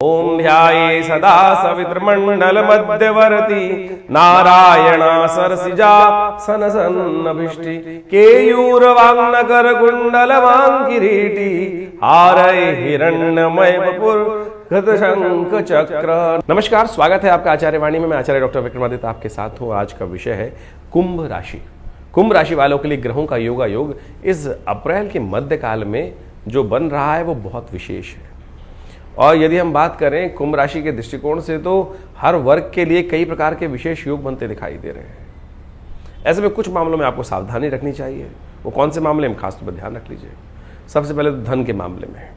ओम ध्याये सदा सवितृमण्डल मध्यवर्ती नारायण सरसिजा सन सन्नभिष्टि केयूरवांगनकर कुंडल किरीटी हारय हिरण्यमय वपुर शंख चक्र। नमस्कार, स्वागत है आपका आचार्य वाणी में। मैं आचार्य डॉक्टर विक्रमादित्य आपके साथ हूँ। आज का विषय है कुंभ राशि। कुंभ राशि वालों के लिए ग्रहों का योगायोग इस अप्रैल के मध्यकाल में जो बन रहा है वो बहुत विशेष है। और यदि हम बात करें कुंभ राशि के दृष्टिकोण से तो हर वर्ग के लिए कई प्रकार के विशेष योग बनते दिखाई दे रहे हैं। ऐसे में कुछ मामलों में आपको सावधानी रखनी चाहिए। वो कौन से मामले में खास तौर पर ध्यान रख लीजिए। सबसे पहले तो धन के मामले में,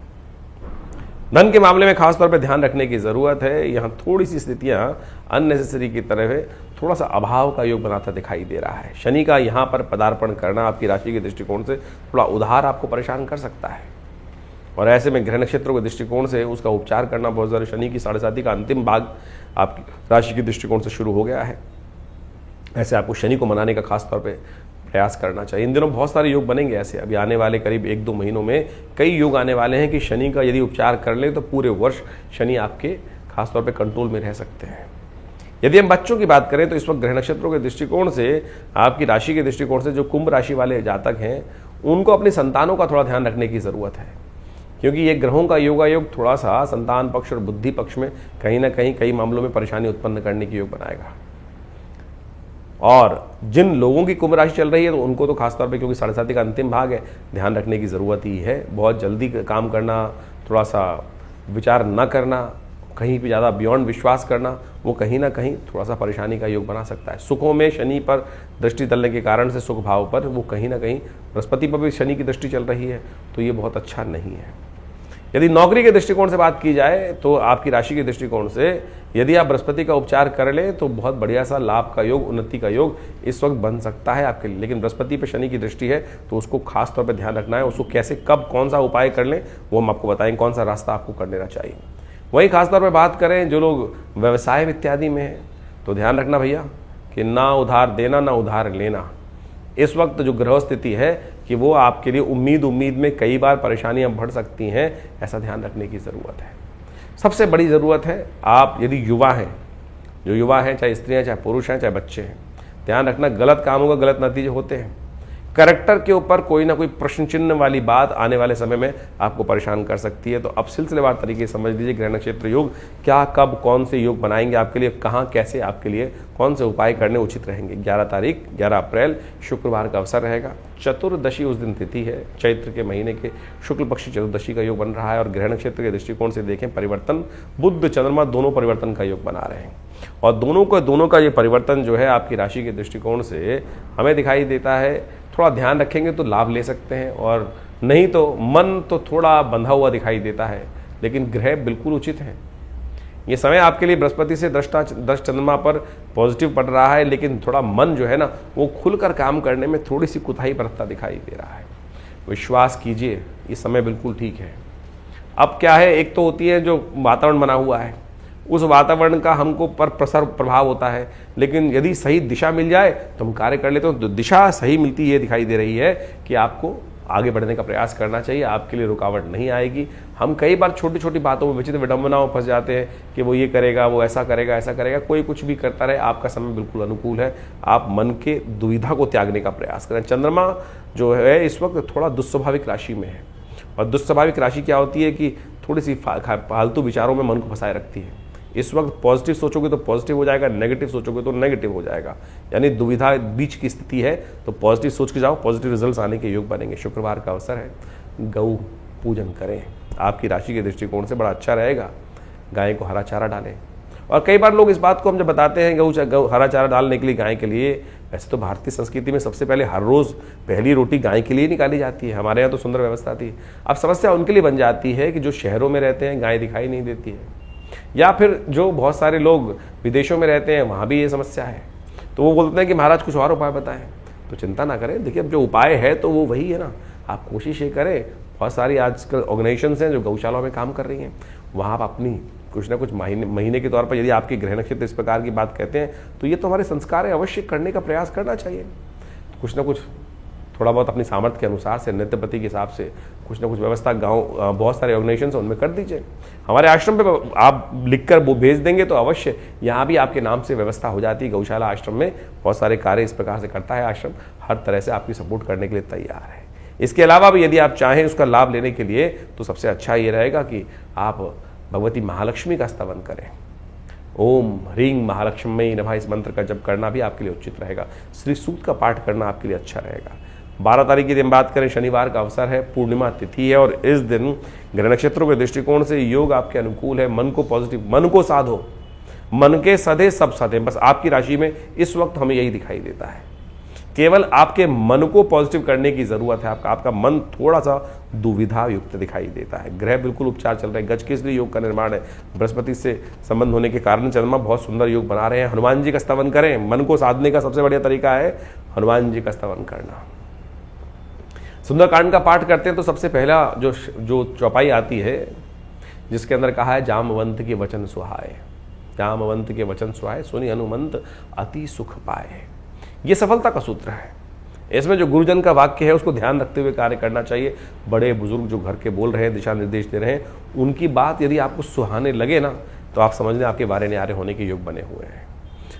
धन के मामले में खास तौर पर ध्यान रखने की जरूरत है। यहाँ थोड़ी सी स्थितियां अननेसेसरी की तरह थोड़ा सा अभाव का योग बनाता दिखाई दे रहा है। शनि का यहाँ पर पदार्पण करना आपकी राशि के दृष्टिकोण से थोड़ा उधार आपको परेशान कर सकता है। और ऐसे में ग्रह नक्षत्रों के दृष्टिकोण से उसका उपचार करना बहुत ज़रूरी। शनि की 7.5 का अंतिम भाग आपकी राशि के दृष्टिकोण से शुरू हो गया है। ऐसे आपको शनि को मनाने का खास तौर पे प्रयास करना चाहिए। इन दिनों बहुत सारे योग बनेंगे। ऐसे अभी आने वाले करीब 1-2 महीनों में कई योग आने वाले हैं कि शनि का यदि उपचार कर ले तो पूरे वर्ष शनि आपके खासतौर पर कंट्रोल में रह सकते हैं। यदि हम बच्चों की बात करें तो इस वक्त ग्रह नक्षत्रों के दृष्टिकोण से आपकी राशि के दृष्टिकोण से जो कुंभ राशि वाले जातक हैं उनको अपनी संतानों का थोड़ा ध्यान रखने की ज़रूरत है, क्योंकि ये ग्रहों का योगायोग थोड़ा सा संतान पक्ष और बुद्धि पक्ष में कहीं ना कहीं कई मामलों में परेशानी उत्पन्न करने की योग बनाएगा। और जिन लोगों की कुंभ राशि चल रही है तो उनको तो खासतौर पे, क्योंकि 7.5 का अंतिम भाग है, ध्यान रखने की ज़रूरत ही है। बहुत जल्दी काम करना, थोड़ा सा विचार न करना, कहीं भी ज़्यादा बियॉन्ड विश्वास करना, वो कहीं ना कहीं थोड़ा सा परेशानी का योग बना सकता है। सुखों में शनि पर दृष्टि डलने के कारण से सुख भाव पर वो कहीं ना कहीं, बृहस्पति पर भी शनि की दृष्टि चल रही है तो ये बहुत अच्छा नहीं है। यदि नौकरी के दृष्टिकोण से बात की जाए तो आपकी राशि के दृष्टिकोण से यदि आप बृहस्पति का उपचार कर लें तो बहुत बढ़िया सा लाभ का योग, उन्नति का योग इस वक्त बन सकता है आपके लिए। लेकिन बृहस्पति पे शनि की दृष्टि है तो उसको खास तौर पे ध्यान रखना है। उसको कैसे, कब, कौन सा उपाय कर लें वो हम आपको बताएंगे, कौन सा रास्ता आपको कर लेना चाहिए। वहीं खासतौर पर बात करें जो लोग व्यवसाय इत्यादि में हैं तो ध्यान रखना भैया कि ना उधार देना ना उधार लेना। इस वक्त जो ग्रह स्थिति है कि वो आपके लिए उम्मीद में कई बार परेशानियां बढ़ सकती हैं, ऐसा ध्यान रखने की ज़रूरत है। सबसे बड़ी ज़रूरत है, आप यदि युवा हैं, जो युवा हैं, चाहे स्त्रियां, चाहे पुरुष हैं, चाहे बच्चे हैं, ध्यान रखना गलत कामों का गलत नतीजे होते हैं। कैरेक्टर के ऊपर कोई ना कोई प्रश्न चिन्ह वाली बात आने वाले समय में आपको परेशान कर सकती है। तो अब सिलसिलेवार तरीके से समझ लीजिए ग्रह नक्षत्र योग क्या, कब, कौन से योग बनाएंगे आपके लिए, कहाँ, कैसे आपके लिए कौन से उपाय करने उचित रहेंगे। 11 अप्रैल शुक्रवार का अवसर रहेगा। चतुर्दशी उस दिन तिथि है। चैत्र के महीने के शुक्ल पक्षी चतुर्दशी का योग बन रहा है। और ग्रह नक्षत्र के दृष्टिकोण से देखें, परिवर्तन, बुध चंद्रमा दोनों परिवर्तन का योग बना रहे हैं। और दोनों का ये परिवर्तन जो है आपकी राशि के दृष्टिकोण से हमें दिखाई देता है। थोड़ा ध्यान रखेंगे तो लाभ ले सकते हैं, और नहीं तो मन तो थोड़ा बंधा हुआ दिखाई देता है। लेकिन ग्रह बिल्कुल उचित है। ये समय आपके लिए बृहस्पति से 10 चंद्रमा पर पॉजिटिव पड़ रहा है, लेकिन थोड़ा मन जो है ना वो खुलकर काम करने में थोड़ी सी कुताही बरतता दिखाई दे रहा है। विश्वास कीजिए, ये समय बिल्कुल ठीक है। अब क्या है, एक तो होती है जो वातावरण बना हुआ है, उस वातावरण का हमको पर प्रसार प्रभाव होता है। लेकिन यदि सही दिशा मिल जाए तो हम कार्य कर लेते हैं। तो दिशा सही मिलती ये दिखाई दे रही है कि आपको आगे बढ़ने का प्रयास करना चाहिए। आपके लिए रुकावट नहीं आएगी। हम कई बार छोटी छोटी बातों में, विचित्र विडंबनाओं में फंस जाते हैं कि वो ये करेगा, वो ऐसा करेगा, ऐसा करेगा। कोई कुछ भी करता रहे, आपका समय बिल्कुल अनुकूल है। आप मन के दुविधा को त्यागने का प्रयास करें। चंद्रमा जो है इस वक्त थोड़ा दुस्वाभाविक राशि में है। और दुस्वाभाविक राशि क्या होती है कि थोड़ी सी फालतू विचारों में मन को फंसाए रखती है। इस वक्त पॉजिटिव सोचोगे तो पॉजिटिव हो जाएगा, नेगेटिव सोचोगे तो नेगेटिव हो जाएगा। यानी दुविधा बीच की स्थिति है। तो पॉजिटिव सोच के जाओ, पॉजिटिव रिजल्ट्स आने के योग बनेंगे। शुक्रवार का अवसर है, गौ पूजन करें। आपकी राशि के दृष्टिकोण से बड़ा अच्छा रहेगा। गाय को हरा चारा डालें। और कई बार लोग इस बात को हम जब बताते हैं गौ हरा चारा डालने के लिए गाय के लिए, वैसे तो भारतीय संस्कृति में सबसे पहले हर रोज़ पहली रोटी गाय के लिए निकाली जाती है। हमारे यहाँ तो सुंदर व्यवस्था थी। अब समस्या उनके लिए बन जाती है कि जो शहरों में रहते हैं, गाय दिखाई नहीं देती है, या फिर जो बहुत सारे लोग विदेशों में रहते हैं, वहाँ भी ये समस्या है। तो वो बोलते हैं कि महाराज कुछ और उपाय बताएं। तो चिंता ना करें। देखिए, अब जो उपाय है तो वो वही है ना। आप कोशिश ये करें। बहुत सारी आजकल ऑर्गेनाइजेशंस हैं जो गौशालाओं में काम कर रही हैं। वहाँ आप अपनी कुछ ना कुछ महीने के तौर पर, यदि आपके ग्रह नक्षत्र इस प्रकार की बात कहते हैं तो ये तो हमारे संस्कार है, अवश्य करने का प्रयास करना चाहिए। कुछ ना कुछ थोड़ा बहुत अपनी सामर्थ्य के अनुसार से, नित्यपति के हिसाब से कुछ ना कुछ व्यवस्था गांव बहुत सारे ऑर्गेनाइजेशन उनमें कर दीजिए। हमारे आश्रम पे आप लिखकर वो भेज देंगे तो अवश्य यहाँ भी आपके नाम से व्यवस्था हो जाती है। गौशाला आश्रम में बहुत सारे कार्य इस प्रकार से करता है आश्रम, हर तरह से आपकी सपोर्ट करने के लिए तैयार है। इसके अलावा भी यदि आप चाहें उसका लाभ लेने के लिए तो सबसे अच्छा ये रहेगा कि आप भगवती महालक्ष्मी का स्तवन करें। ओम ह्रीं महालक्ष्मी नमः इस मंत्र का जप करना भी आपके लिए उचित रहेगा। श्री सूक्त का पाठ करना आपके लिए अच्छा रहेगा। 12 तारीख की दिन बात करें, शनिवार का अवसर है, पूर्णिमा तिथि है और इस दिन ग्रह नक्षत्रों के दृष्टिकोण से योग आपके अनुकूल है। मन को पॉजिटिव, मन को साधो, मन के सधे सब सधे, बस आपकी राशि में इस वक्त हमें यही दिखाई देता है। केवल आपके मन को पॉजिटिव करने की जरूरत है। आपका मन थोड़ा सा दुविधा युक्त दिखाई देता है। ग्रह बिल्कुल उपचार चल रहे हैं। गज के इसलिए योग का निर्माण है, बृहस्पति से संबंध होने के कारण चंद्रमा बहुत सुंदर योग बना रहे हैं। हनुमान जी का स्तवन करें। मन को साधने का सबसे बढ़िया तरीका है हनुमान जी का स्तवन करना। सुंदरकांड का पाठ करते हैं तो सबसे पहला जो चौपाई आती है जिसके अंदर कहा है जामवंत के वचन सुहाए, जामवंत के वचन सुहाए, सुनि हनुमंत अति सुख पाए। ये सफलता का सूत्र है। इसमें जो गुरुजन का वाक्य है उसको ध्यान रखते हुए कार्य करना चाहिए। बड़े बुजुर्ग जो घर के बोल रहे हैं, दिशा निर्देश दे रहे हैं, उनकी बात यदि आपको सुहाने लगे ना तो आप समझ लें आपके बारे न्यारे होने के योग बने हुए हैं।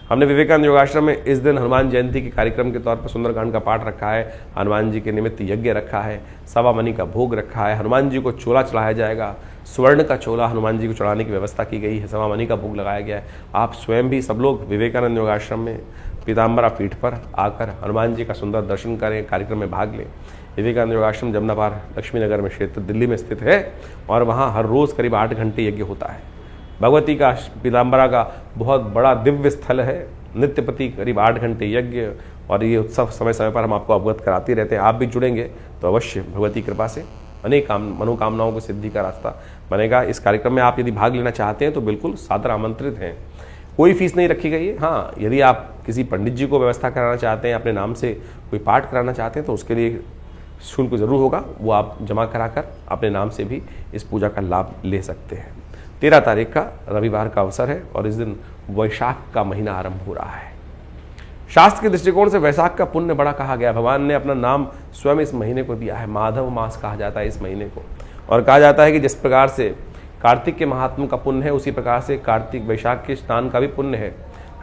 हमने विवेकानंद योगाश्रम में इस दिन हनुमान जयंती के कार्यक्रम के तौर पर सुंदरकांड का पाठ रखा है, हनुमान जी के निमित्त यज्ञ रखा है, सवा मणि का भोग रखा है, हनुमान जी को चोला चढ़ाया जाएगा, स्वर्ण का चोला हनुमान जी को चढ़ाने की व्यवस्था की गई है, सवा मणि का भोग लगाया गया है। आप स्वयं भी सब लोग विवेकानंद योगाश्रम में पीताम्बरा पीठ पर आकर हनुमान जी का सुंदर दर्शन करें, कार्यक्रम में भाग लें। विवेकानंद योगाश्रम जमुना पार लक्ष्मीनगर में क्षेत्र दिल्ली में स्थित है और वहाँ हर रोज़ करीब 8 घंटे यज्ञ होता है। भगवती का पीताम्बरा का बहुत बड़ा दिव्य स्थल है। नित्य प्रति करीब 8 घंटे यज्ञ और ये उत्सव समय समय पर हम आपको अवगत कराते रहते हैं। आप भी जुड़ेंगे तो अवश्य भगवती कृपा से अनेक मनोकामनाओं को सिद्धि का रास्ता बनेगा। इस कार्यक्रम में आप यदि भाग लेना चाहते हैं तो बिल्कुल सादर आमंत्रित हैं। कोई फीस नहीं रखी गई है। हाँ, यदि आप किसी पंडित जी को व्यवस्था कराना चाहते हैं, अपने नाम से कोई पाठ कराना चाहते हैं तो उसके लिए शुल्क जरूर होगा, वो आप जमा कराकर अपने नाम से भी इस पूजा का लाभ ले सकते हैं। 13 तारीख का रविवार का अवसर है और इस दिन वैशाख का महीना आरंभ हो रहा है। शास्त्र के दृष्टिकोण से वैशाख का पुण्य बड़ा कहा गया। भगवान ने अपना नाम स्वयं इस महीने को दिया है। माधव मास कहा जाता है इस महीने को, और कहा जाता है कि जिस प्रकार से कार्तिक के महात्म का पुण्य है उसी प्रकार से कार्तिक वैशाख के स्नान का भी पुण्य है।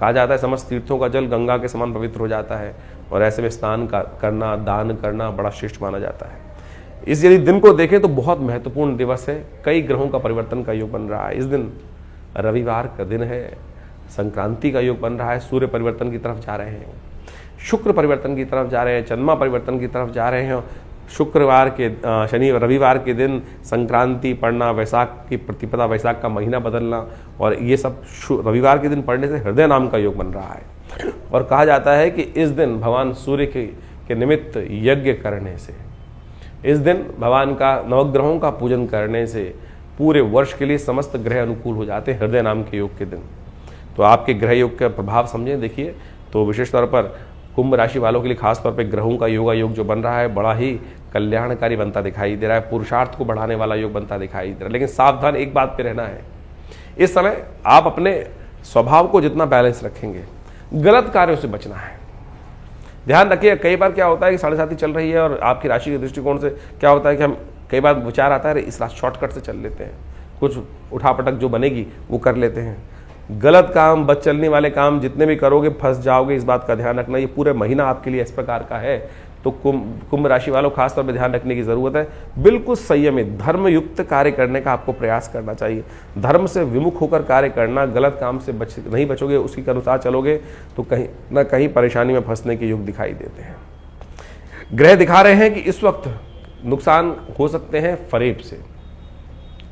कहा जाता है समस्त तीर्थों का जल गंगा के समान पवित्र हो जाता है और ऐसे में स्नान करना, दान करना बड़ा श्रेष्ठ माना जाता है। इस यदि दिन को देखें तो बहुत महत्वपूर्ण दिवस है। कई ग्रहों का परिवर्तन का योग बन रहा है। इस दिन रविवार का दिन है, संक्रांति का योग बन रहा है, सूर्य परिवर्तन की तरफ जा रहे हैं, शुक्र परिवर्तन की तरफ जा रहे हैं, चंद्रमा परिवर्तन की तरफ जा रहे हैं। शुक्रवार के रविवार के दिन संक्रांति पड़ना, वैशाख की प्रतिपदा, वैशाख का महीना बदलना और ये सब रविवार के दिन पड़ने से हृदय नाम का योग बन रहा है। और कहा जाता है कि इस दिन भगवान सूर्य के निमित्त यज्ञ करने से, इस दिन भगवान का नवग्रहों का पूजन करने से पूरे वर्ष के लिए समस्त ग्रह अनुकूल हो जाते हैं हृदय नाम के योग के दिन। तो आपके ग्रह योग का प्रभाव समझें। देखिए तो विशेष तौर पर कुंभ राशि वालों के लिए खास तौर पे ग्रहों का योगा योग जो बन रहा है बड़ा ही कल्याणकारी बनता दिखाई दे रहा है, पुरुषार्थ को बढ़ाने वाला योग बनता दिखाई दे रहा है। लेकिन सावधान एक बात पे रहना है, इस समय आप अपने स्वभाव को जितना बैलेंस रखेंगे गलत कार्यों से बचना है। ध्यान रखिए, कई बार क्या होता है कि 7.5 चल रही है और आपकी राशि के दृष्टिकोण से क्या होता है कि हम कई बार विचार आता है इस शॉर्टकट से चल लेते हैं, कुछ उठापटक जो बनेगी वो कर लेते हैं। गलत काम, बद चलने वाले काम जितने भी करोगे फंस जाओगे, इस बात का ध्यान रखना। ये पूरे महीना आपके लिए इस प्रकार का है। तो कुंभ राशि वालों खास तौर पर ध्यान रखने की जरूरत है। बिल्कुल संयमित धर्म युक्त कार्य करने का आपको प्रयास करना चाहिए। धर्म से विमुख होकर कार्य करना, गलत काम से नहीं बचोगे, उसी के अनुसार चलोगे तो कहीं ना कहीं परेशानी में फंसने के योग दिखाई देते हैं। ग्रह दिखा रहे हैं कि इस वक्त नुकसान हो सकते हैं फरेब से,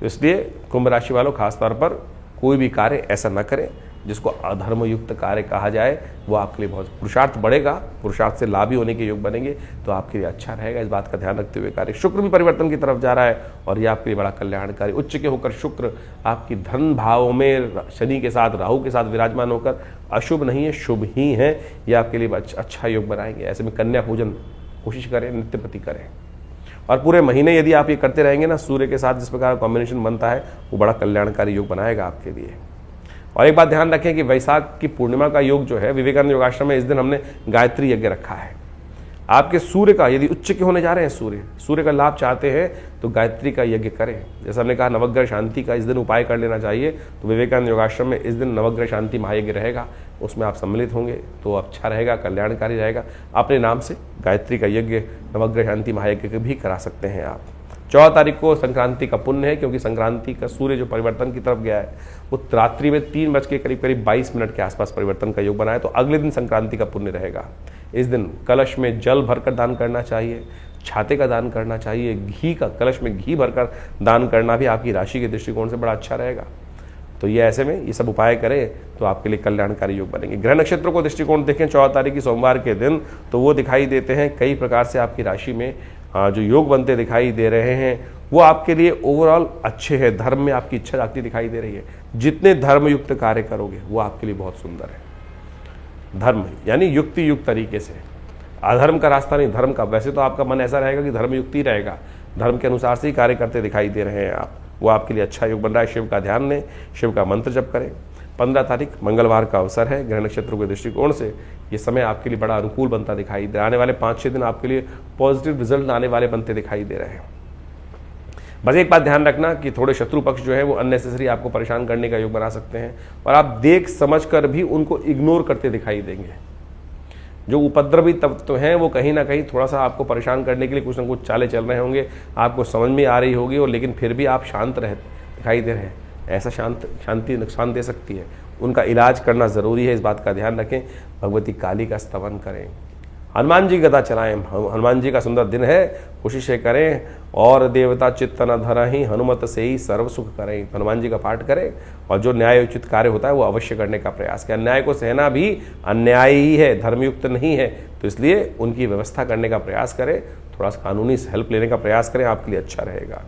इसलिए कुंभ राशि वालों खास तौर पर कोई भी कार्य ऐसा न करें जिसको अधर्म युक्त कार्य कहा जाए। वो आपके लिए बहुत पुरुषार्थ बढ़ेगा, पुरुषार्थ से लाभ ही होने के योग बनेंगे तो आपके लिए अच्छा रहेगा। इस बात का ध्यान रखते हुए कार्य। शुक्र भी परिवर्तन की तरफ जा रहा है और ये आपके लिए बड़ा कल्याणकारी। उच्च के होकर शुक्र आपकी धन भाव में शनि के साथ, राहु के साथ विराजमान होकर अशुभ नहीं है, शुभ ही है। ये आपके लिए अच्छा योग बनाएंगे। ऐसे में कन्या पूजन कोशिश करें, नित्य प्रति करें और पूरे महीने यदि आप ये करते रहेंगे ना, सूर्य के साथ जिस प्रकार कॉम्बिनेशन बनता है वो बड़ा कल्याणकारी योग बनाएगा आपके लिए। और एक बात ध्यान रखें कि वैशाख की पूर्णिमा का योग जो है विवेकानंद योगाश्रम में इस दिन हमने गायत्री यज्ञ रखा है। आपके सूर्य का यदि उच्च के होने जा रहे हैं, सूर्य का लाभ चाहते हैं तो गायत्री का यज्ञ करें। जैसा हमने कहा नवग्रह शांति का इस दिन उपाय कर लेना चाहिए, तो विवेकानंद योगाश्रम में इस दिन नवग्रह शांति महायज्ञ रहेगा, उसमें आप सम्मिलित होंगे तो अच्छा रहेगा, कल्याणकारी रहेगा। अपने नाम से गायत्री का यज्ञ नवग्रह शांति महायज्ञ भी करा सकते हैं आप। 14 तारीख को संक्रांति का पुण्य है, क्योंकि संक्रांति का सूर्य जो परिवर्तन की तरफ गया है वो रात्रि में 3 बज के करीब 22 मिनट के आसपास परिवर्तन का योग बना है, तो अगले दिन संक्रांति का पुण्य रहेगा। इस दिन कलश में जल भरकर दान करना चाहिए, छाते का दान करना चाहिए, घी का कलश में घी भरकर दान करना भी आपकी राशि के दृष्टिकोण से बड़ा अच्छा रहेगा। तो ये ऐसे में ये सब उपाय करें तो आपके लिए कल्याणकारी योग बनेंगे। ग्रह नक्षत्रों को दृष्टिकोण देखें 14 तारीख की सोमवार के दिन, तो वो दिखाई देते हैं कई प्रकार से आपकी राशि में जो योग बनते दिखाई दे रहे हैं वो आपके लिए ओवरऑल अच्छे हैं। धर्म में आपकी इच्छा जागती दिखाई दे रही है, जितने धर्मयुक्त कार्य करोगे वो आपके लिए बहुत सुंदर है। धर्म यानी युक्ति युक्त तरीके से, अधर्म का रास्ता नहीं, धर्म का। वैसे तो आपका मन ऐसा रहेगा कि धर्मयुक्त ही रहेगा, धर्म के अनुसार से ही कार्य करते दिखाई दे रहे हैं आप, वो आपके लिए अच्छा योग बन रहा है। शिव का ध्यान लें, शिव का मंत्र जप करें। 15 तारीख मंगलवार का अवसर है, ग्रह नक्षत्रों के दृष्टिकोण से ये समय आपके लिए बड़ा अनुकूल बनता दिखाई दे रहा है। आने वाले 5-6 दिन आपके लिए पॉजिटिव रिजल्ट आने वाले बनते दिखाई दे रहे हैं। बस एक बात ध्यान रखना कि थोड़े शत्रु पक्ष जो है वो अननेसेसरी आपको परेशान करने का योग बना सकते हैं, और आप देख समझ कर भी उनको इग्नोर करते दिखाई देंगे। जो उपद्रवी तत्व हैं वो कहीं ना कहीं थोड़ा सा आपको परेशान करने के लिए कुछ ना कुछ चालें चल रहे होंगे, आपको समझ में आ रही होगी, और लेकिन फिर भी आप शांत रह दिखाई दे रहे हैं। ऐसा शांति नुकसान दे सकती है, उनका इलाज करना ज़रूरी है, इस बात का ध्यान रखें। भगवती काली का स्तवन करें, हनुमान जी गदा चलाएं, हनुमान जी का सुंदर दिन है, कोशिशें करें। और देवता चित्त न धरहि हनुमत से ही सर्व सुख करें, हनुमान जी का पाठ करें, और जो न्याय उचित कार्य होता है वो अवश्य करने का प्रयास करें। अन्याय को सहना भी अन्याय ही है, धर्मयुक्त नहीं है, तो इसलिए उनकी व्यवस्था करने का प्रयास करें, थोड़ा सा कानूनी हेल्प लेने का प्रयास करें, आपके लिए अच्छा रहेगा।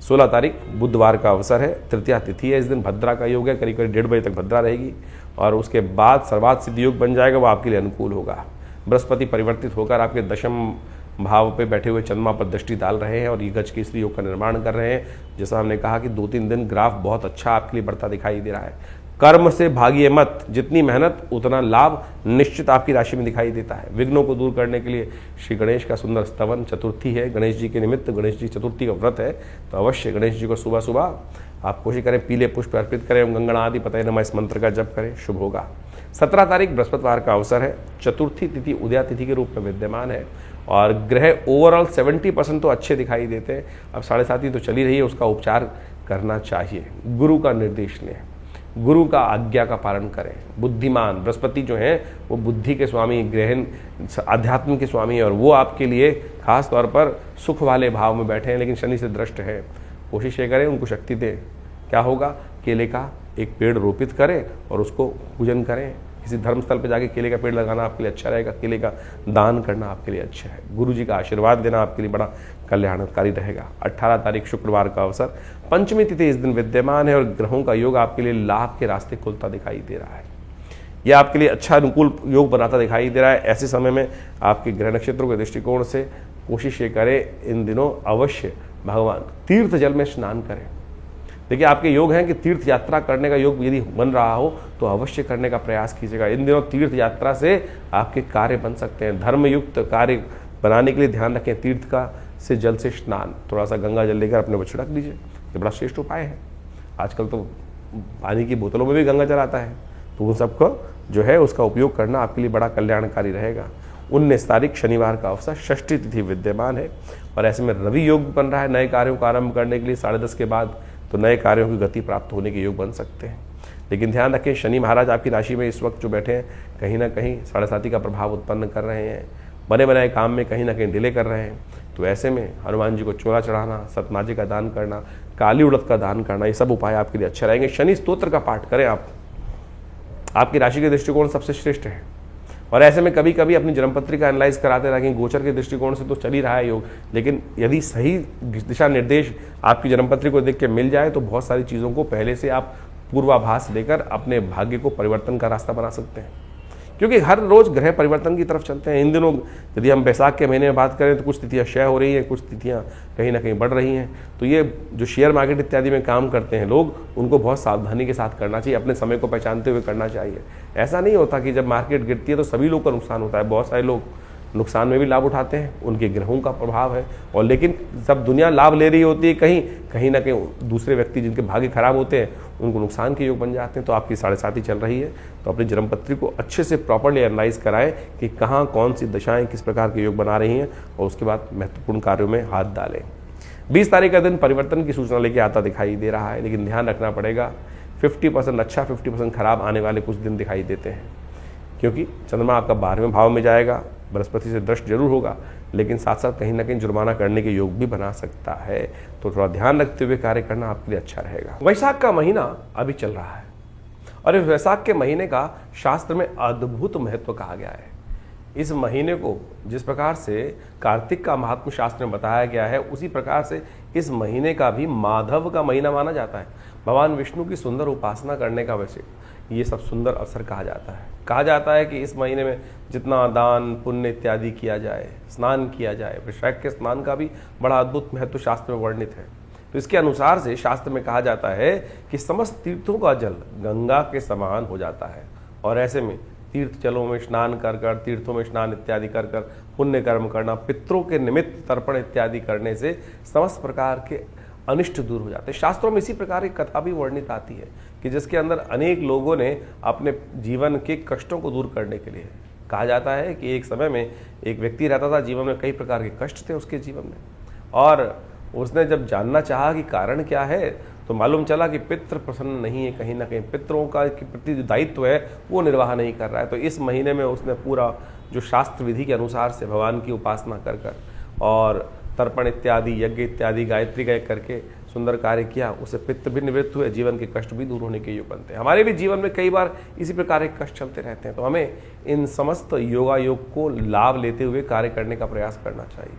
16 तारीख बुधवार का अवसर है, तृतीया तिथि है, इस दिन भद्रा का योग है, करीब 1:30 बजे तक भद्रा रहेगी, और उसके बाद सर्वात सिद्धि योग बन जाएगा, वो आपके लिए अनुकूल होगा। बृहस्पति परिवर्तित होकर आपके दशम भाव पे बैठे हुए चंद्रमा पर दृष्टि डाल रहे हैं, और ये गज केसरी योग का निर्माण कर रहे हैं। जैसा हमने कहा कि 2-3 दिन ग्राफ बहुत अच्छा आपके लिए बढ़ता दिखाई दे रहा है। कर्म से भागिए मत, जितनी मेहनत उतना लाभ निश्चित आपकी राशि में दिखाई देता है। विघ्नों को दूर करने के लिए श्री गणेश का सुंदर स्तवन, चतुर्थी है, गणेश जी के निमित्त गणेश जी चतुर्थी का व्रत है, तो अवश्य गणेश जी को सुबह सुबह आप कोशिश करें पीले पुष्प अर्पित करें, गंगणा आदि पतये नमः इस मंत्र का जप करें, शुभ होगा। 17 तारीख बृहस्पतिवार का अवसर है, चतुर्थी तिथि उदया तिथि के रूप में विद्यमान है, और ग्रह ओवरऑल 70% तो अच्छे दिखाई देते हैं। अब 7.5 तो चली रही है, उसका उपचार करना चाहिए। गुरु का निर्देश लें, गुरु का आज्ञा का पालन करें। बुद्धिमान बृहस्पति जो हैं वो बुद्धि के स्वामी, ग्रहण अध्यात्म के स्वामी है, और वो आपके लिए खास तौर पर सुख वाले भाव में बैठे हैं, लेकिन शनि से दृष्ट है। कोशिश ये करें उनको शक्ति दें। क्या होगा, केले का एक पेड़ रोपित करें और उसको पूजन करें। किसी धर्मस्थल पर जाके केले का पेड़ लगाना आपके लिए अच्छा रहेगा, केले का दान करना आपके लिए अच्छा है। गुरु जी का आशीर्वाद देना आपके लिए बड़ा कल्याणकारी रहेगा। 18 तारीख शुक्रवार का अवसर, पंचमी तिथि इस दिन विद्यमान है, और ग्रहों का योग आपके लिए लाभ के रास्ते खुलता दिखाई दे रहा है। यह आपके लिए अच्छा अनुकूल योग बनाता दिखाई दे रहा है। ऐसे समय में आपके ग्रह नक्षत्रों के दृष्टिकोण से कोशिश ये करें इन दिनों अवश्य भगवान तीर्थ जल में स्नान करें। देखिए आपके योग हैं कि तीर्थ यात्रा करने का योग यदि बन रहा हो तो अवश्य करने का प्रयास कीजिएगा। इन दिनों तीर्थ यात्रा से आपके कार्य बन सकते हैं। धर्मयुक्त कार्य बनाने के लिए ध्यान रखें, तीर्थ का से जल से स्नान, थोड़ा सा गंगा जल लेकर अपने को छिड़क दीजिए, ये बड़ा श्रेष्ठ उपाय है। आजकल तो पानी की बोतलों में भी गंगा जल आता है, तो उन सबको जो है उसका उपयोग करना आपके लिए बड़ा कल्याणकारी रहेगा। 19 तारीख शनिवार का अवसर, षष्ठी तिथि विद्यमान है, और ऐसे में रवि योग बन रहा है नए कार्यों को आरंभ करने के लिए 10:30 के बाद, तो नए कार्यों की गति प्राप्त होने के योग बन सकते हैं। लेकिन ध्यान रखें शनि महाराज आपकी राशि में इस वक्त जो बैठे हैं कहीं ना कहीं 7.5 का प्रभाव उत्पन्न कर रहे हैं, बने बनाए काम में कहीं ना कहीं डिले कर रहे हैं। तो ऐसे में हनुमान जी को चोला चढ़ाना, सतमाजी का दान करना, काली उड़द का दान करना, ये सब उपाय आपके लिए अच्छे रहेंगे। शनि स्तोत्र का पाठ करें आप, आपकी राशि के दृष्टिकोण सबसे श्रेष्ठ है। और ऐसे में कभी कभी अपनी जन्मपत्री का एनालाइज कराते रहें। गोचर के दृष्टिकोण से तो चल ही रहा है योग, लेकिन यदि सही दिशा निर्देश आपकी जन्मपत्री को देख के मिल जाए तो बहुत सारी चीज़ों को पहले से आप पूर्वाभास लेकर अपने भाग्य को परिवर्तन का रास्ता बना सकते हैं, क्योंकि हर रोज ग्रह परिवर्तन की तरफ चलते हैं। इन दिनों यदि हम बैसाख के महीने में बात करें तो कुछ तिथियां क्षय हो रही हैं, कुछ तिथियां कहीं ना कहीं बढ़ रही हैं। तो ये जो शेयर मार्केट इत्यादि में काम करते हैं लोग, उनको बहुत सावधानी के साथ करना चाहिए, अपने समय को पहचानते हुए करना चाहिए। ऐसा नहीं होता कि जब मार्केट गिरती है तो सभी लोग का नुकसान होता है। बहुत सारे लोग नुकसान में भी लाभ उठाते हैं, उनके ग्रहों का प्रभाव है। और लेकिन जब दुनिया लाभ ले रही होती है, कहीं ना कहीं दूसरे व्यक्ति जिनके भाग्य खराब होते हैं उनको नुकसान के योग बन जाते हैं। तो आपकी 7.5 चल रही है, तो अपनी जन्मपत्री को अच्छे से प्रॉपरली एनालाइज कराएं कि कहाँ कौन सी दशाएं किस प्रकार के योग बना रही हैं, और उसके बाद महत्वपूर्ण कार्यों में हाथ डालें। 20 तारीख का दिन परिवर्तन की सूचना लेके आता दिखाई दे रहा है, लेकिन ध्यान रखना पड़ेगा 50% अच्छा 50% खराब आने वाले कुछ दिन दिखाई देते हैं, क्योंकि चंद्रमा आपका 12वें भाव में जाएगा, बृहस्पति से दृष्ट जरूर होगा, लेकिन साथ साथ कहीं ना कहीं जुर्माना करने के योग भी बना सकता है। तो थोड़ा ध्यान रखते हुए कार्य करना आपके लिए अच्छा रहेगा। वैशाख का महीना अभी चल रहा है, और इस वैशाख के महीने का शास्त्र में अद्भुत महत्व कहा गया है। इस महीने को जिस प्रकार से कार्तिक का महात्म शास्त्र में बताया गया है, उसी प्रकार से इस महीने का भी माधव का महीना माना जाता है। भगवान विष्णु की सुंदर उपासना करने का वैसे ये सब सुंदर अवसर कहा जाता है। कहा जाता है कि इस महीने में जितना दान पुण्य इत्यादि किया जाए, स्नान किया जाए, वैशाख के स्नान का भी बड़ा अद्भुत महत्व शास्त्र में वर्णित है। तो इसके अनुसार से शास्त्र में कहा जाता है कि समस्त तीर्थों का जल गंगा के समान हो जाता है, और ऐसे में तीर्थ जलों में स्नान कर कर, तीर्थों में स्नान इत्यादि कर कर पुण्य कर्म करना, पितरों के निमित्त तर्पण इत्यादि करने से समस्त प्रकार के अनिष्ट दूर हो जाते हैं। शास्त्रों में इसी प्रकार की कथा भी वर्णित आती है कि जिसके अंदर अनेक लोगों ने अपने जीवन के कष्टों को दूर करने के लिए, कहा जाता है कि एक समय में एक व्यक्ति रहता था, जीवन में कई प्रकार के कष्ट थे उसके जीवन में, और उसने जब जानना चाहा कि कारण क्या है, तो मालूम चला कि पितृ प्रसन्न नहीं है, कहीं ना कहीं पितरों का के प्रति जो दायित्व है वो निर्वाह नहीं कर रहा है। तो इस महीने में उसने पूरा जो शास्त्र विधि के अनुसार से भगवान की उपासना कर कर और तर्पण इत्यादि, यज्ञ इत्यादि, गायत्री गाय करके सुंदर कार्य किया, उससे पित्त भी निवृत्त हुए, जीवन के कष्ट भी दूर होने के योग बनते हैं। हमारे भी जीवन में कई बार इसी प्रकार के कष्ट चलते रहते हैं, तो हमें इन समस्त योगायोग को लाभ लेते हुए कार्य करने का प्रयास करना चाहिए।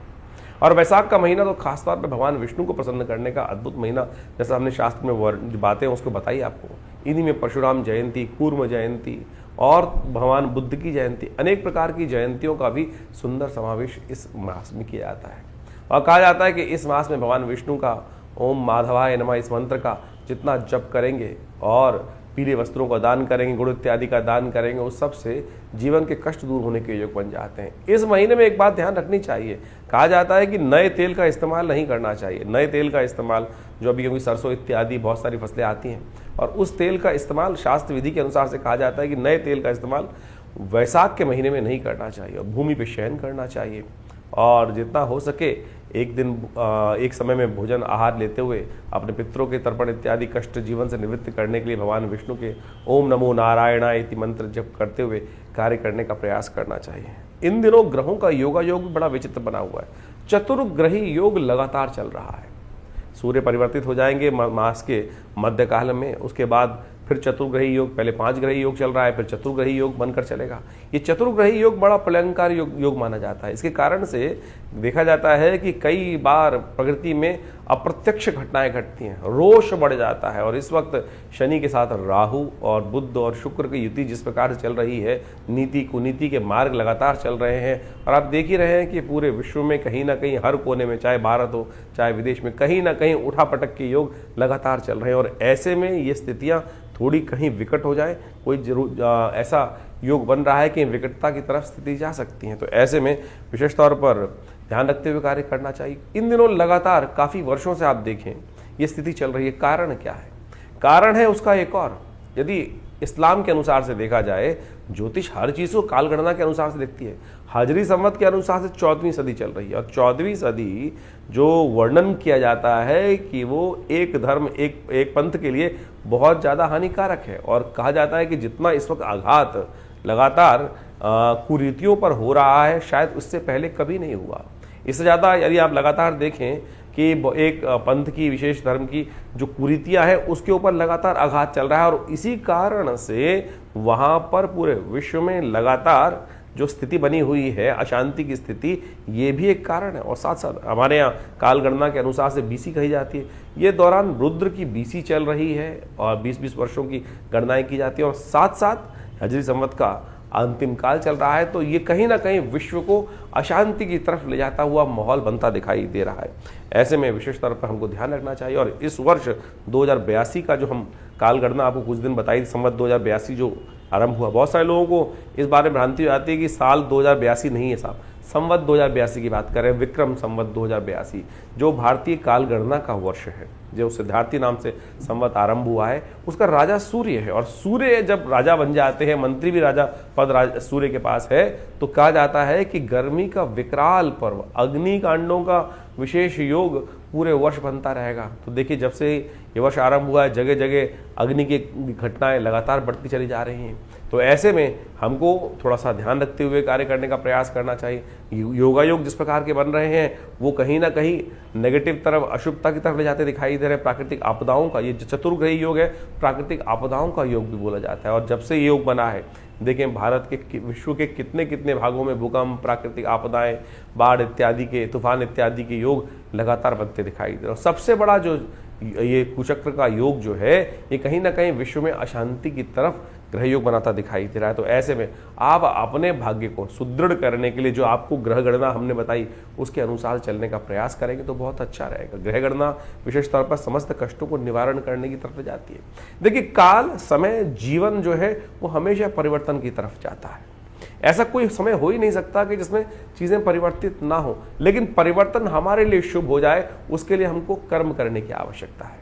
और वैशाख का महीना तो खासतौर पर भगवान विष्णु को प्रसन्न करने का अद्भुत महीना, जैसा हमने शास्त्र में बातें उसको बताई आपको। इन्हीं में परशुराम जयंती, कूर्म जयंती और भगवान बुद्ध की जयंती, अनेक प्रकार की जयंतियों का भी सुंदर समावेश इस मास में किया जाता है। और कहा जाता है कि इस मास में भगवान विष्णु का ओम माधवाय नमः इस मंत्र का जितना जप करेंगे और पीले वस्त्रों का दान करेंगे, गुड़ इत्यादि का दान करेंगे, उस सब से जीवन के कष्ट दूर होने के योग बन जाते हैं। इस महीने में एक बात ध्यान रखनी चाहिए, कहा जाता है कि नए तेल का इस्तेमाल नहीं करना चाहिए। नए तेल का इस्तेमाल जो अभी क्योंकि सरसों इत्यादि बहुत सारी फसलें आती हैं, और उस तेल का इस्तेमाल शास्त्र विधि के अनुसार से कहा जाता है कि नए तेल का इस्तेमाल वैशाख के महीने में नहीं करना चाहिए, और भूमि पर शयन करना चाहिए, और जितना हो सके एक दिन एक समय में भोजन आहार लेते हुए अपने पितरों के तर्पण इत्यादि कष्ट जीवन से निवृत्त करने के लिए भगवान विष्णु के ओम नमो नारायणाय इति मंत्र जप करते हुए कार्य करने का प्रयास करना चाहिए। इन दिनों ग्रहों का योगायोग भी बड़ा विचित्र बना हुआ है। चतुर्ग्रही योग लगातार चल रहा है। सूर्य परिवर्तित हो जाएंगे मास के मध्यकाल में, उसके बाद फिर चतुर्ग्रही योग, पहले 5 ग्रही योग चल रहा है, फिर चतुर्ग्रही योग बनकर चलेगा। ये चतुर्ग्रही योग बड़ा प्रलंकार योग माना जाता है। इसके कारण से देखा जाता है कि कई बार प्रकृति में अप्रत्यक्ष घटनाएं घटती हैं, रोष बढ़ जाता है। और इस वक्त शनि के साथ राहु और बुध और शुक्र की युति जिस प्रकार से चल रही है, नीति कुनीति के मार्ग लगातार चल रहे हैं, और आप देख ही रहे हैं कि पूरे विश्व में कहीं ना कहीं हर कोने में, चाहे भारत हो चाहे विदेश में, कहीं ना कहीं उठापटक के योग लगातार चल रहे हैं। और ऐसे में ये स्थितियां थोड़ी कहीं विकट हो जाए, कोई जरूर ऐसा योग बन रहा है कि विकटता की तरफ स्थिति जा सकती है। तो ऐसे में विशेष तौर पर ध्यान रखते हुए कार्य करना चाहिए। इन दिनों लगातार काफ़ी वर्षों से आप देखें ये स्थिति चल रही है। कारण क्या है? कारण है उसका एक और, यदि इस्लाम के अनुसार से देखा जाए, ज्योतिष हर चीज़ को कालगणना के अनुसार से देखती है। हाजरी संवत के अनुसार से 14वीं सदी चल रही है, और 14वीं सदी जो वर्णन किया जाता है कि वो एक धर्म एक पंथ के लिए बहुत ज़्यादा हानिकारक है। और कहा जाता है कि जितना इस वक्त आघात लगातार कुरीतियों पर हो रहा है, शायद उससे पहले कभी नहीं हुआ। इससे ज़्यादा यदि आप लगातार देखें कि एक पंथ की, विशेष धर्म की जो कुरीतियां हैं उसके ऊपर लगातार आघात चल रहा है, और इसी कारण से वहाँ पर पूरे विश्व में लगातार जो स्थिति बनी हुई है, अशांति की स्थिति, ये भी एक कारण है। और साथ साथ हमारे यहाँ काल गणना के अनुसार से बीसी कही जाती है। ये दौरान रुद्र की बीसी चल रही है और 20-20 वर्षों की गणनाएं की जाती है, और साथ साथ हजरी संवत का अंतिम काल चल रहा है। तो ये कहीं ना कहीं विश्व को अशांति की तरफ ले जाता हुआ माहौल बनता दिखाई दे रहा है। ऐसे में विशेष तौर पर हमको ध्यान रखना चाहिए। और इस वर्ष 2082 का जो हम काल गणना आपको कुछ दिन बताई, संवत 2082 जो आरंभ हुआ, बहुत सारे लोगों को इस बारे में भ्रांति हो जाती है कि साल 2082 नहीं है साहब, संवत 2082 की बात करें, विक्रम संवत 2082 जो भारतीय काल गणना का वर्ष है, जो सिद्धार्थी नाम से संवत आरंभ हुआ है, उसका राजा सूर्य है। और सूर्य जब राजा बन जाते हैं, मंत्री भी राजा पद सूर्य के पास है, तो कहा जाता है कि गर्मी का विकराल पर्व, अग्निकांडों का विशेष योग पूरे वर्ष बनता रहेगा। तो देखिए, जब से ये वर्ष आरंभ हुआ है, जगह जगह अग्नि की घटनाएं लगातार बढ़ती चली जा रही हैं। तो ऐसे में हमको थोड़ा सा ध्यान रखते हुए कार्य करने का प्रयास करना चाहिए। योगायोग जिस प्रकार के बन रहे हैं, वो कहीं ना कहीं नेगेटिव तरफ, अशुभता की तरफ ले जाते दिखाई दे रहे हैं। प्राकृतिक आपदाओं का, ये चतुर्ग्रही योग है, प्राकृतिक आपदाओं का योग भी बोला जाता है। और जब से ये योग बना है, देखें भारत के, विश्व के कितने कितने भागों में भूकंप, प्राकृतिक आपदाएं, बाढ़ इत्यादि के, तूफान इत्यादि के योग लगातार बनते दिखाई दे रहे हैं। सबसे बड़ा जो ये कुचक्र का योग जो है, ये कहीं ना कहीं विश्व में अशांति की तरफ ग्रह योग बनाता दिखाई दे रहा है। तो ऐसे में आप अपने भाग्य को सुदृढ़ करने के लिए जो आपको ग्रह गणना हमने बताई, उसके अनुसार चलने का प्रयास करेंगे तो बहुत अच्छा रहेगा। ग्रह गणना विशेष तौर पर समस्त कष्टों को निवारण करने की तरफ जाती है। देखिए, काल, समय, जीवन जो है वो हमेशा परिवर्तन की तरफ जाता है। ऐसा कोई समय हो ही नहीं सकता कि जिसमें चीजें परिवर्तित ना हो, लेकिन परिवर्तन हमारे लिए शुभ हो जाए, उसके लिए हमको कर्म करने की आवश्यकता है।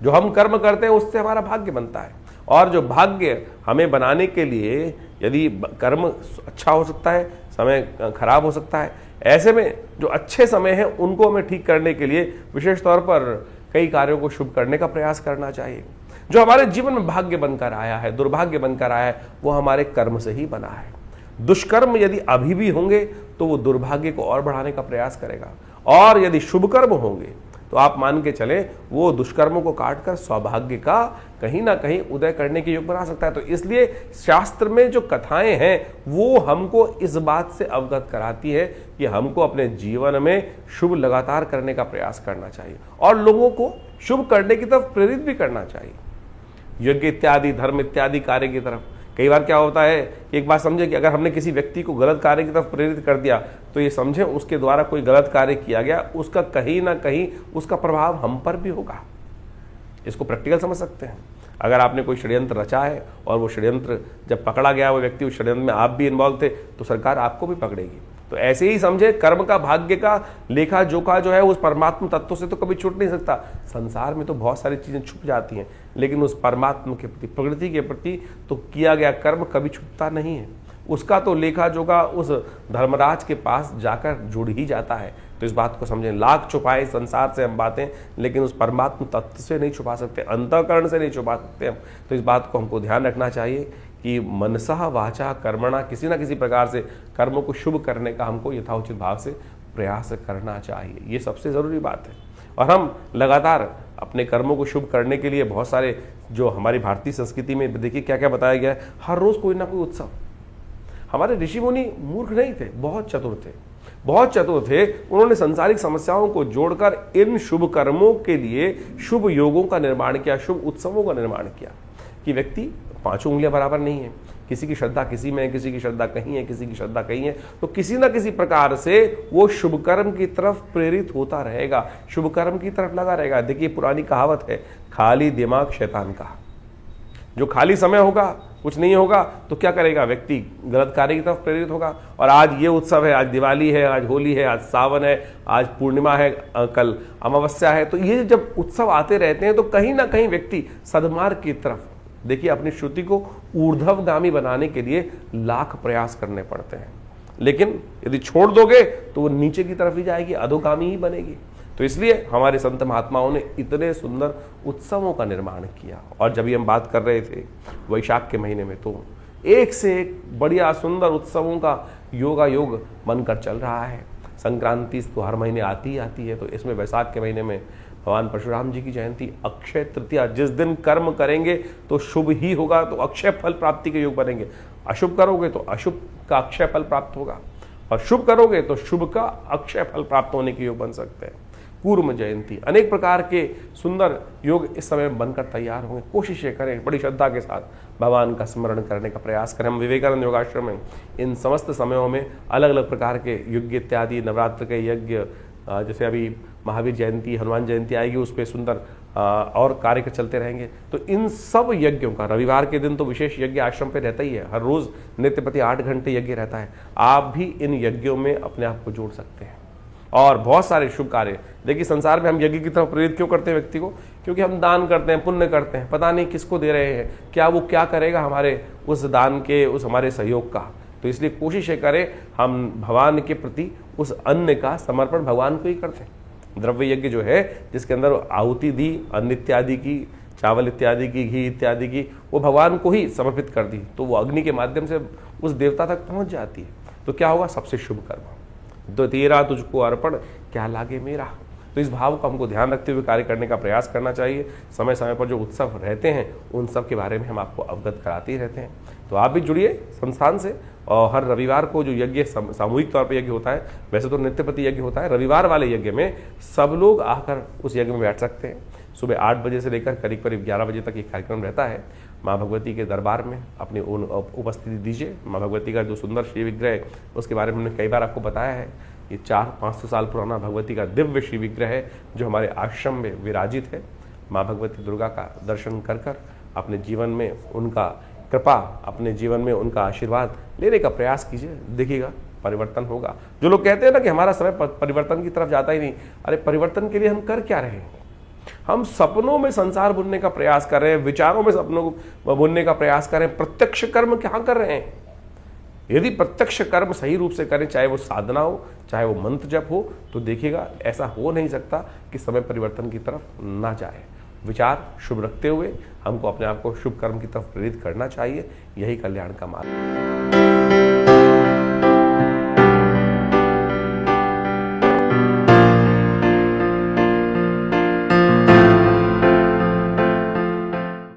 जो हम कर्म करते हैं उससे हमारा भाग्य बनता है, और जो भाग्य हमें बनाने के लिए यदि कर्म अच्छा हो सकता है, समय खराब हो सकता है। ऐसे में जो अच्छे समय हैं उनको हमें ठीक करने के लिए विशेष तौर पर कई कार्यों को शुभ करने का प्रयास करना चाहिए। जो हमारे जीवन में भाग्य बनकर आया है, दुर्भाग्य बनकर आया है, वो हमारे कर्म से ही बना है। दुष्कर्म यदि अभी भी होंगे तो वो दुर्भाग्य को और बढ़ाने का प्रयास करेगा, और यदि शुभ कर्म होंगे तो आप मान के चले वो दुष्कर्मों को काटकर सौभाग्य का कहीं ना कहीं उदय करने के योग बना सकता है। तो इसलिए शास्त्र में जो कथाएं हैं वो हमको इस बात से अवगत कराती है कि हमको अपने जीवन में शुभ लगातार करने का प्रयास करना चाहिए, और लोगों को शुभ करने की तरफ प्रेरित भी करना चाहिए, यज्ञ इत्यादि, धर्म इत्यादि कार्य की तरफ। कई बार क्या होता है कि एक बात समझे कि अगर हमने किसी व्यक्ति को गलत कार्य की तरफ प्रेरित कर दिया, तो ये समझे उसके द्वारा कोई गलत कार्य किया गया, उसका कहीं ना कहीं उसका प्रभाव हम पर भी होगा। इसको प्रैक्टिकल समझ सकते हैं। अगर आपने कोई षड्यंत्र रचा है और वो षड्यंत्र जब पकड़ा गया, वो व्यक्ति उस षड्यंत्र में आप भी इन्वॉल्व थे, तो सरकार आपको भी पकड़ेगी। तो ऐसे ही समझे, कर्म का, भाग्य का लेखा जोखा जो है उस परमात्मा तत्व से तो कभी छूट नहीं सकता। संसार में तो बहुत सारी चीजें छुप जाती हैं, लेकिन उस परमात्मा के प्रति, प्रकृति के प्रति तो किया गया कर्म कभी छुपता नहीं है। उसका तो लेखा जोखा उस धर्मराज के पास जाकर जुड़ ही जाता है। तो इस बात को समझें, लाख छुपाए संसार से हम बातें, लेकिन उस परमात्मा तत्व से नहीं छुपा सकते, अंतःकरण से नहीं छुपा सकते हम। तो इस बात को हमको ध्यान रखना चाहिए कि मनसा वाचा कर्मणा, किसी ना किसी प्रकार से कर्मों को शुभ करने का हमको यथाउचित भाव से प्रयास करना चाहिए। ये सबसे ज़रूरी बात है। और हम लगातार अपने कर्मों को शुभ करने के लिए बहुत सारे, जो हमारी भारतीय संस्कृति में देखिए क्या क्या बताया गया है, हर रोज़ कोई ना कोई उत्सव। हमारे ऋषि मुनि मूर्ख नहीं थे, बहुत चतुर थे, बहुत चतुर थे। उन्होंने संसारिक समस्याओं को जोड़कर इन शुभ कर्मों के लिए शुभ योगों का निर्माण किया, शुभ उत्सवों का निर्माण किया। कि व्यक्ति पांचों उंगलियां बराबर नहीं है, किसी की श्रद्धा किसी में है, किसी की श्रद्धा कहीं है, किसी की श्रद्धा कहीं है, तो किसी ना किसी प्रकार से वो शुभ कर्म की तरफ प्रेरित होता रहेगा, शुभ कर्म की तरफ लगा रहेगा। देखिए, पुरानी कहावत है, खाली दिमाग शैतान का। जो खाली समय होगा, कुछ नहीं होगा, तो क्या करेगा व्यक्ति? गलत कार्य की तरफ प्रेरित होगा। और आज ये उत्सव है, आज दिवाली है, आज होली है, आज सावन है, आज पूर्णिमा है, कल अमावस्या है। तो ये जब उत्सव आते रहते हैं तो कहीं ना कहीं व्यक्ति सद्मार्ग की तरफ, देखिए, अपनी श्रुति को ऊर्ध्वगामी बनाने के लिए लाख प्रयास करने पड़ते हैं, लेकिन यदि छोड़ दोगे तो वो नीचे की तरफ ही जाएगी, अधोगामी ही बनेगी। तो इसलिए हमारे संत महात्माओं ने इतने सुंदर उत्सवों का निर्माण किया। और जब भी हम बात कर रहे थे वैशाख के महीने में, तो एक से एक बढ़िया सुंदर उत्सवों का योगा योग बनकर चल रहा है। संक्रांति तो हर महीने आती ही आती है, तो इसमें वैशाख के महीने में भगवान परशुराम जी की जयंती, अक्षय तृतीया, जिस दिन कर्म करेंगे तो शुभ ही होगा, तो अक्षय फल प्राप्ति के योग बनेंगे। अशुभ करोगे तो अशुभ का अक्षय फल प्राप्त होगा, और शुभ करोगे तो शुभ का अक्षय फल प्राप्त होने के योग बन सकते हैं। कूर्म जयंती, अनेक प्रकार के सुंदर योग इस समय बनकर तैयार होंगे। कोशिशें करें, बड़ी श्रद्धा के साथ भगवान का स्मरण करने का प्रयास करें। हम विवेकानंद योगाश्रम में इन समस्त समयों में अलग अलग प्रकार के यज्ञ इत्यादि, नवरात्र के यज्ञ, जैसे अभी महावीर जयंती, हनुमान जयंती आएगी, उस पर सुंदर और कार्य चलते रहेंगे। तो इन सब यज्ञों का रविवार के दिन तो विशेष यज्ञ आश्रम पे रहता ही है, हर रोज नित्य प्रति 8 घंटे यज्ञ रहता है। आप भी इन यज्ञों में अपने आप को जोड़ सकते हैं और बहुत सारे शुभ कार्य। देखिए संसार में हम यज्ञ की तरफ प्रेरित क्यों करते हैं व्यक्ति को? क्योंकि हम दान करते हैं, पुण्य करते हैं, पता नहीं किसको दे रहे हैं, क्या वो क्या करेगा हमारे उस दान के, उस हमारे सहयोग का। तो इसलिए कोशिश ये करें हम भगवान के प्रति उस अन्न का समर्पण भगवान को ही करते हैं। द्रव्य यज्ञ जो है जिसके अंदर आहुति दी, अन्न इत्यादि की, चावल इत्यादि की, घी इत्यादि की, वो भगवान को ही समर्पित कर दी, तो वो अग्नि के माध्यम से उस देवता तक पहुंच जाती है। तो क्या होगा? सबसे शुभ कर्म। तो तेरा तुझको अर्पण क्या लागे मेरा। तो इस भाव को हमको ध्यान रखते हुए कार्य करने का प्रयास करना चाहिए। समय समय पर जो उत्सव रहते हैं उन सब के बारे में हम आपको अवगत कराते ही रहते हैं। तो आप भी जुड़िए संस्थान से, और हर रविवार को जो यज्ञ सामूहिक तौर पर यज्ञ होता है, वैसे तो नित्यपति यज्ञ होता है, रविवार वाले यज्ञ में सब लोग आकर उस यज्ञ में बैठ सकते हैं। सुबह 8 बजे से लेकर करीब 11 बजे तक ये कार्यक्रम रहता है। माँ भगवती के दरबार में अपनी उपस्थिति दीजिए। माँ भगवती का जो सुंदर श्री विग्रह है उसके बारे में हमने कई बार आपको बताया है। ये 400-500 साल पुराना भगवती का दिव्य श्री विग्रह है जो हमारे आश्रम में विराजित है। माँ भगवती दुर्गा का दर्शन कर कर अपने जीवन में उनका कृपा, अपने जीवन में उनका आशीर्वाद लेने का प्रयास कीजिए, देखिएगा परिवर्तन होगा। जो लोग कहते हैं ना कि हमारा समय परिवर्तन की तरफ जाता ही नहीं, अरे परिवर्तन के लिए हम कर क्या रहे हैं? हम सपनों में संसार बुनने का प्रयास कर रहे हैं, विचारों में सपनों को बुनने का प्रयास कर रहे हैं। प्रत्यक्ष कर्म क्या कर रहे हैं? यदि प्रत्यक्ष कर्म सही रूप से करें, चाहे वो साधना हो, चाहे वो मंत्र जप हो, तो देखिएगा ऐसा हो नहीं सकता कि समय परिवर्तन की तरफ ना जाए। विचार शुभ रखते हुए हमको अपने आप को शुभ कर्म की तरफ प्रेरित करना चाहिए। यही कल्याण का मार्ग।